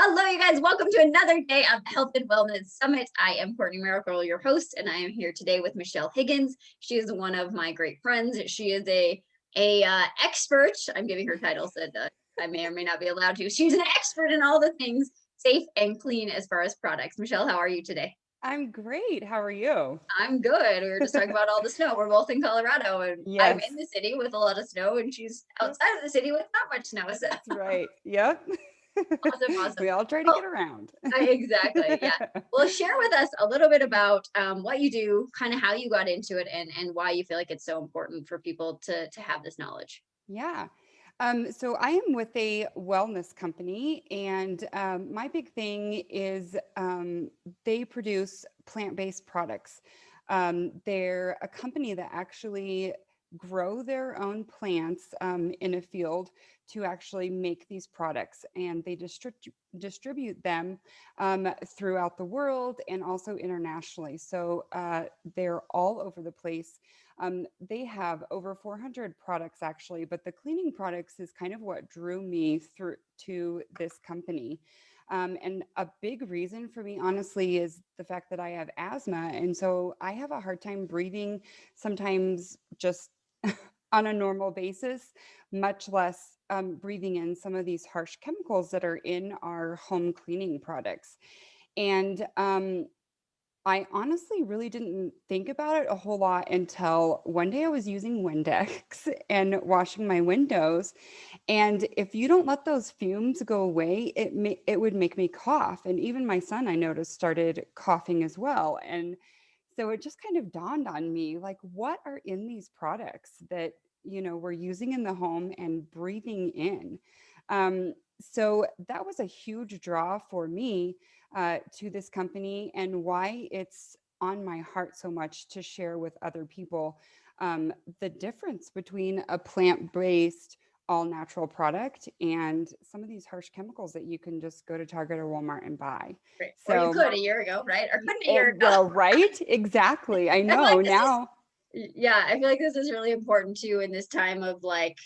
Hello, you guys. Welcome to another day of the Health and Wellness Summit. I am Courtney Miracle, your host, and I am here today with Michelle Higgins. She is one of my great friends. She is a expert. I'm giving her titles that I may or may not be allowed to. She's an expert in all the things safe and clean as far as products. Michelle, how are you today? I'm great. How are you? I'm good. We were just talking about all the snow. We're both in Colorado, and I'm in Yes. the city with a lot of snow, and she's Yep. outside of the city with not much snow. So That's right. Yep. awesome, awesome. We all try to Well, get around. Exactly. Yeah. Well, share with us a little bit about what you do, kind of how you got into it, and why you feel like it's so important for people to have this knowledge. Yeah. So I am with a wellness company, and my big thing is they produce plant-based products. They're a company that actually grow their own plants in a field to actually make these products, and they distribute them throughout the world and also internationally. So they're all over the place. They have over 400 products actually, but the cleaning products is kind of what drew me through to this company. And a big reason for me, honestly, is the fact that I have asthma. And so I have a hard time breathing sometimes just on a normal basis, much less breathing in some of these harsh chemicals that are in our home cleaning products. And I honestly really didn't think about it a whole lot until one day I was using Windex and washing my windows. And if you don't let those fumes go away, it would make me cough. And even my son, I noticed, started coughing as well. And so it just kind of dawned on me, like, what are in these products that, we're using in the home and breathing in? So that was a huge draw for me to this company, and why it's on my heart so much to share with other people the difference between a plant-based all natural product and some of these harsh chemicals that you can just go to Target or Walmart and buy. Right. Or you So, could a year ago, right? Or couldn't a year ago. well, right? Exactly. I I feel know like this is, now. yeah, I feel like this is really important too in this time of like,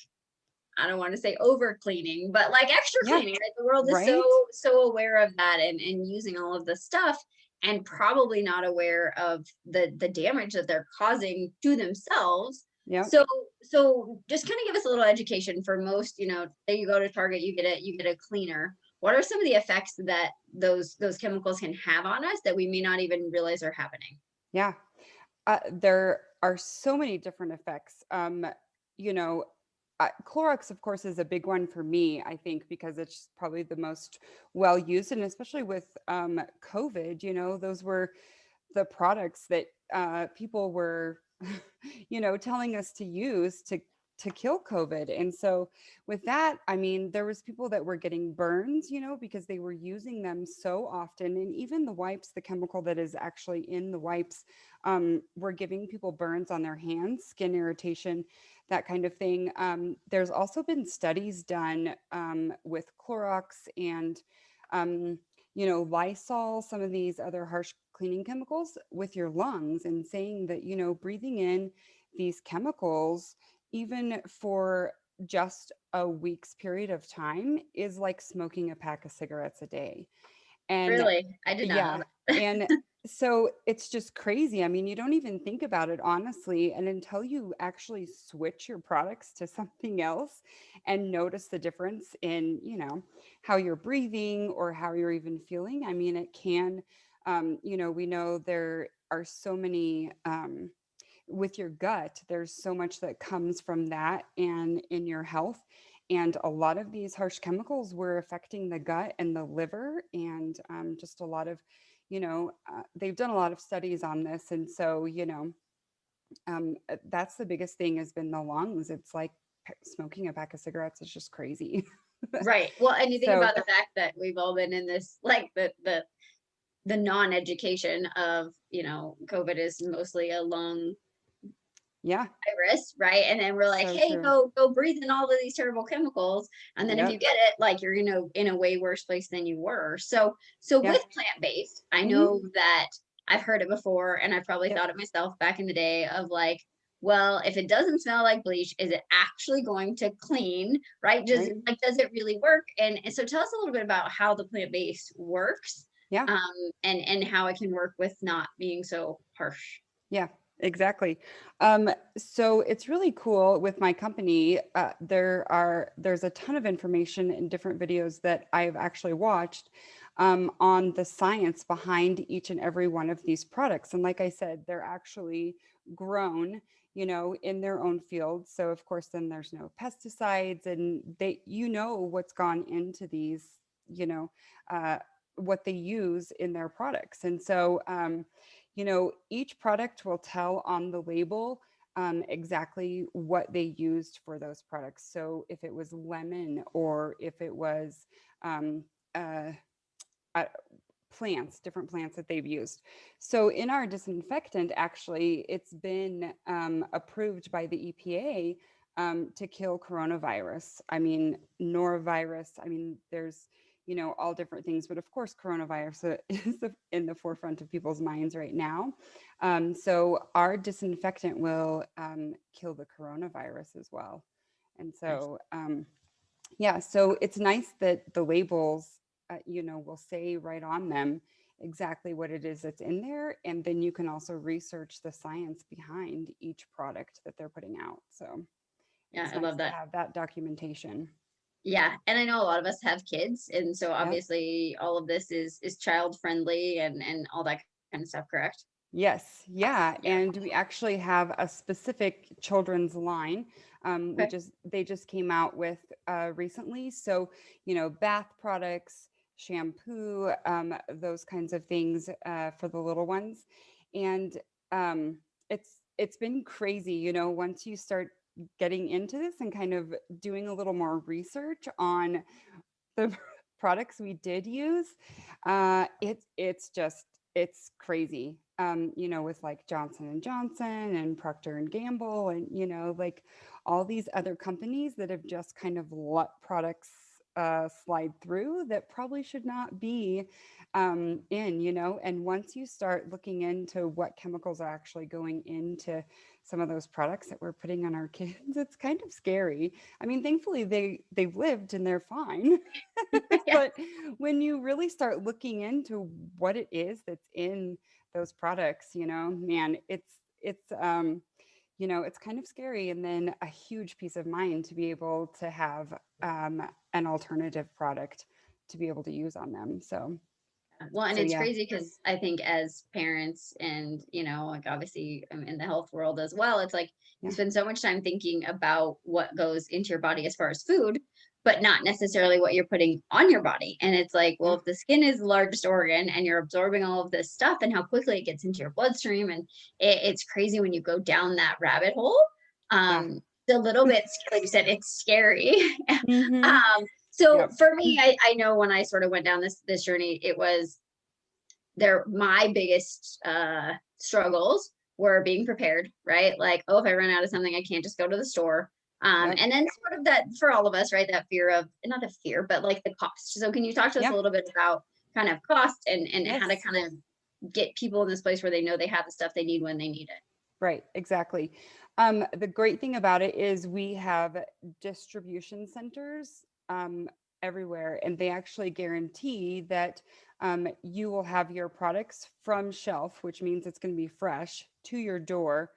I don't want to say over cleaning, but like extra Yeah, cleaning, right? The world is right? so aware of that and using all of the stuff and probably not aware of the damage that they're causing to themselves. Yep. So so just kind of give us a little education for most, say you go to Target, you get a cleaner. What are some of the effects that those chemicals can have on us that we may not even realize are happening? Yeah. There are so many different effects. You know, Clorox, of course, is a big one for me, I think, because it's probably the most well used. And especially with COVID, those were the products that people were, telling us to use to kill COVID. And so with that, I mean, there was people that were getting burns, because they were using them so often. And even the wipes, the chemical that is actually in the wipes, were giving people burns on their hands, skin irritation, that kind of thing. There's also been studies done with Clorox and Lysol, some of these other harsh cleaning chemicals with your lungs, and saying that, breathing in these chemicals, even for just a week's period of time, is like smoking a pack of cigarettes a day. And Really? I did not know yeah, that. and so it's just crazy. I mean, you don't even think about it honestly. And until you actually switch your products to something else and notice the difference in, how you're breathing or how you're even feeling, I mean, it can, we know there are so many, with your gut, there's so much that comes from that and in your health. And a lot of these harsh chemicals were affecting the gut and the liver, and just a lot of, they've done a lot of studies on this. And so, that's the biggest thing has been the lungs. It's like smoking a pack of cigarettes is just crazy. Right. Well, and you think So, about the fact that we've all been in this, like the non-education of, COVID is mostly a lung yeah, virus, right? And then we're like, so hey, true. go breathe in all of these terrible chemicals. And then if you Yep. get it, like you're in a way worse place than you were. So Yeah. with plant-based, I Hmm. know that I've heard it before and I probably Yep. thought it myself back in the day of like, well, if it doesn't smell like bleach, is it actually going to clean, right? Just Right. like, does it really work? And so tell us a little bit about how the plant-based works, Yeah. um, and how it can work with not being so harsh. Yeah, exactly. So it's really cool with my company. There's a ton of information in different videos that I've actually watched on the science behind each and every one of these products. And like I said, they're actually grown, in their own fields. So of course, then there's no pesticides, and what's gone into these, you know, uh, what they use in their products. And so, each product will tell on the label exactly what they used for those products. So if it was lemon or if it was um, uh, uh, plants, different plants that they've used. So in our disinfectant, actually, it's been approved by the EPA to kill coronavirus. I mean, norovirus. I mean, there's all different things, but of course, coronavirus is in the forefront of people's minds right now. So our disinfectant will kill the coronavirus as well. And Nice. so, yeah, so it's nice that the labels, will say right on them exactly what it is that's in there. And then you can also research the science behind each product that they're putting out. So Yeah, it's I nice love to that. have that documentation. Yeah, and I know a lot of us have kids, and so Yep. obviously all of this is child friendly and all that kind of stuff, correct? Yes, yeah, Yeah. and we actually have a specific children's line. We Okay. just They just came out with recently. So bath products, shampoo, those kinds of things for the little ones, and it's been crazy. Once you start getting into this and kind of doing a little more research on the products we did use, it's crazy. With like Johnson and Johnson and Procter and Gamble, and like all these other companies that have just kind of let products slide through that probably should not be and once you start looking into what chemicals are actually going into some of those products that we're putting on our kids, it's kind of scary. I mean, thankfully they've lived and they're fine. Yeah. But when you really start looking into what it is that's in those products, man, it's kind of scary, and then a huge peace of mind to be able to have an alternative product to be able to use on them. So, Well, and so it's yeah, crazy because I think as parents and, like obviously in the health world as well, it's like you yeah, spend so much time thinking about what goes into your body as far as food, but not necessarily what you're putting on your body. And it's like, well, yeah, if the skin is the largest organ and you're absorbing all of this stuff and how quickly it gets into your bloodstream, and it's crazy when you go down that rabbit hole. yeah. A little bit, like you said, it's scary. Mm-hmm. So Yep. for me, I know when I sort of went down this journey, it was there my biggest struggles were being prepared, right? Like, oh, if I run out of something, I can't just go to the store. Yep. And then sort of that for all of us, right? That fear of not the fear, but like the cost. So can you talk to us a Yeah. little bit about kind of cost and how to Yes. kind of get people in this place where they know they have the stuff they need when they need it? Right, exactly. The great thing about it is we have distribution centers everywhere, and they actually guarantee that you will have your products from shelf, which means it's going to be fresh to your door.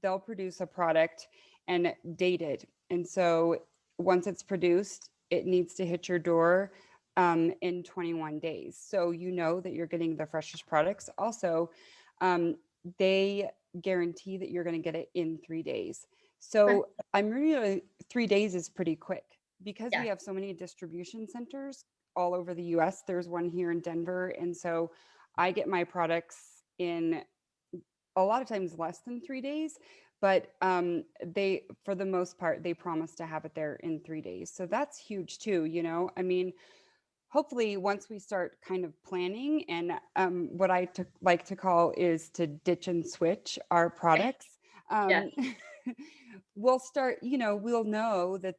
They'll produce a product and date it. And so once it's produced, it needs to hit your door in 21 days. So you know that you're getting the freshest products. Also, they guarantee that you're going to get it in 3 days. Okay. So I'm really 3 days is pretty quick because we Yeah. have so many distribution centers all over the US. There's one here in Denver. And so I get my products in a lot of times less than 3 days, but for the most part, they promise to have it there in 3 days. So that's huge too. I mean, hopefully once we start kind of planning and like to call is to ditch and switch our products, Yeah. um, we'll start, we'll know that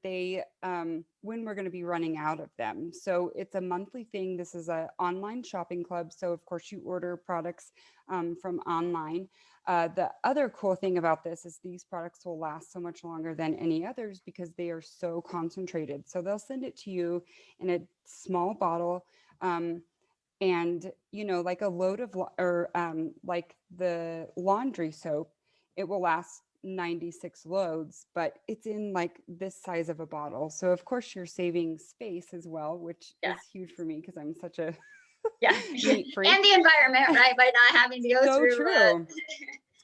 when we're going to be running out of them. So it's a monthly thing. This is a online shopping club. So of course you order products from online. The other cool thing about this is these products will last so much longer than any others because they are so concentrated. So they'll send it to you in a small bottle. And like a load of like the laundry soap, it will last 96 loads, but it's in like this size of a bottle. So of course you're saving space as well, which Yeah. is huge for me because I'm such a Yeah. neat freak. And the environment, right? By not having to go So through true.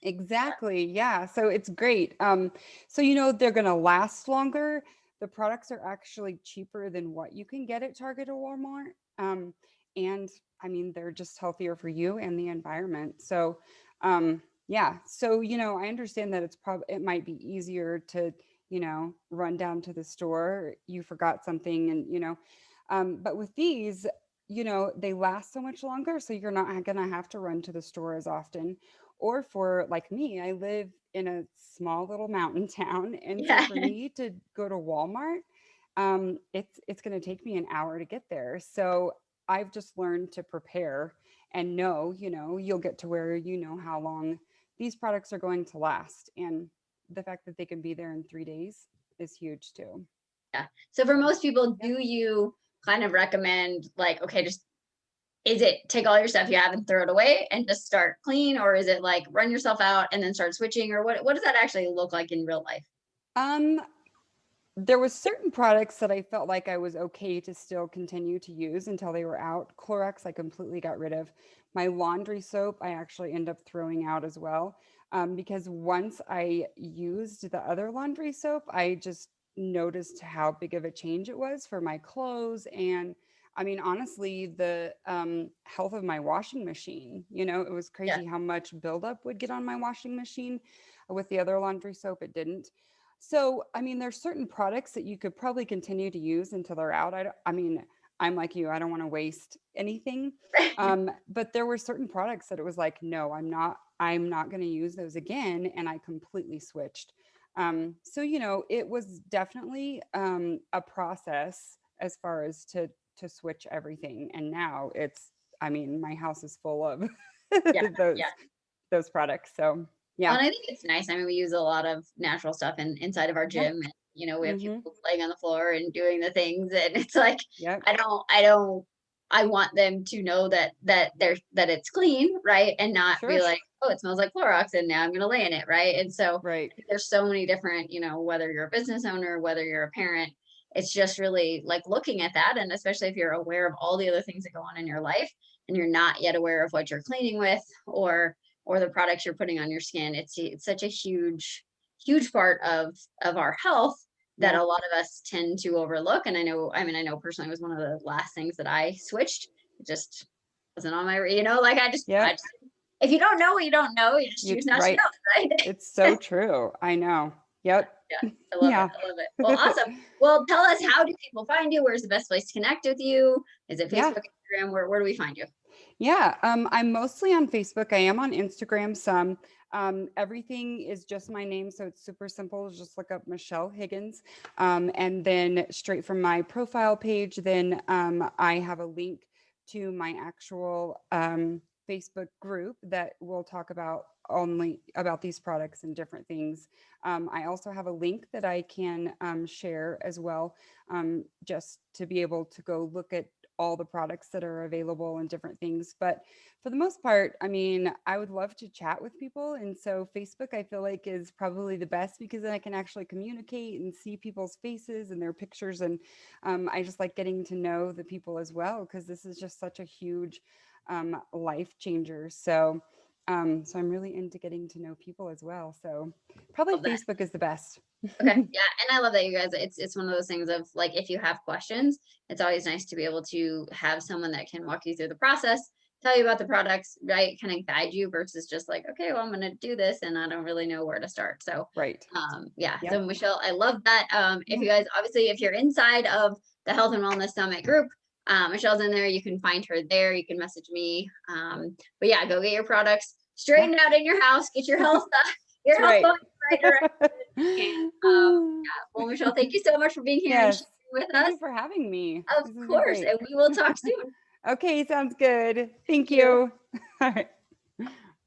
Exactly. Yeah. So it's great. So they're gonna last longer. The products are actually cheaper than what you can get at Target or Walmart. And I mean, they're just healthier for you and the environment. So yeah. So, I understand that it might be easier to, run down to the store. You forgot something and, but with these, they last so much longer. So you're not gonna have to run to the store as often. Or for like me, I live in a small little mountain town. And so yeah. for me to go to Walmart, it's going to take me an hour to get there. So I've just learned to prepare and know, you'll get to where you know how long these products are going to last. And the fact that they can be there in 3 days is huge too. Yeah. So for So, most people, yep. do you kind of recommend like, okay, just is it take all your stuff you have and throw it away and just start clean, or is it like run yourself out and then start switching, or what does that actually look like in real life? Um, there was certain products that I felt like I was okay to still continue to use until they were out. Clorox, I completely got rid of. My laundry soap, I actually end up throwing out as well. Because once I used the other laundry soap, I just noticed how big of a change it was for my clothes. And I mean, honestly, the health of my washing machine, it was Yeah. crazy how much buildup would get on my washing machine. With the other laundry soap, it didn't. So, I mean, there's certain products that you could probably continue to use until they're out. I mean, I'm like you, I don't want to waste anything. But there were certain products that it was like, no, I'm not going to use those again. And I completely switched. So, it was definitely a process as far as to switch everything. And now I mean, my house is full of Yeah. those Yeah. those products. So, Well, yeah. and I think it's nice. I mean, we use a lot of natural stuff inside of our Yeah. gym. And, we have Hmm. people laying on the floor and doing the things, and it's like Yep. I want them to know that it's clean, right, and not be Sure. like, oh, it smells like Clorox, and now I'm going to lay in it, right? And so Right. I think there's so many different, whether you're a business owner, whether you're a parent, it's just really like looking at that, and especially if you're aware of all the other things that go on in your life, and you're not yet aware of what you're cleaning with, or the products you're putting on your skin. It's such a huge part of our health that Yeah. a lot of us tend to overlook. And I know personally it was one of the last things that I switched. It just wasn't on my, like I Yep. just, if you don't know what you don't know, you just You choose not to right. know, right? It's so true. I know. Yep. Yeah, I love it. Yeah. I love it. Well, awesome. Well, tell us, how do people find you? Where's the best place to connect with you? Is it Yeah. Facebook, Instagram? Where do we find you? Yeah. I'm mostly on Facebook. I am on Instagram some. Everything is just my name, so it's super simple. Just look up Michelle Higgins. And then straight from my profile page, then I have a link to my actual Facebook group that will talk about only about these products and different things. I also have a link that I can share as well, just to be able to go look at all the products that are available and different things. But for the most part, I mean, I would love to chat with people. And so Facebook, I feel like, is probably the best because then I can actually communicate and see people's faces and their pictures. And I just like getting to know the people as well because this is just such a huge life changer. So I'm really into getting to know people as well. So probably Love that. Facebook is the best. Okay. Yeah. And I love that, you guys, it's one of those things of like, if you have questions, it's always nice to be able to have someone that can walk you through the process, tell you about the products, right? Kind of guide you versus just like, okay, well, I'm going to do this and I don't really know where to start. So, Right. yeah. So Yep. Michelle, I love that. If Yeah. you guys, obviously, if you're inside of the Health and Wellness Summit group, Michelle's in there. You can find her there. You can message me. But yeah, go get your products Yeah. straightened out in your house, get your health, That's your health right. going, right direction. And yeah, well, Michelle, thank you so much for being here and Yes. sharing with Thank us. you for having me. Of This has been course, great. and we will talk soon. Okay, sounds good. Thank Thank you. you. All right.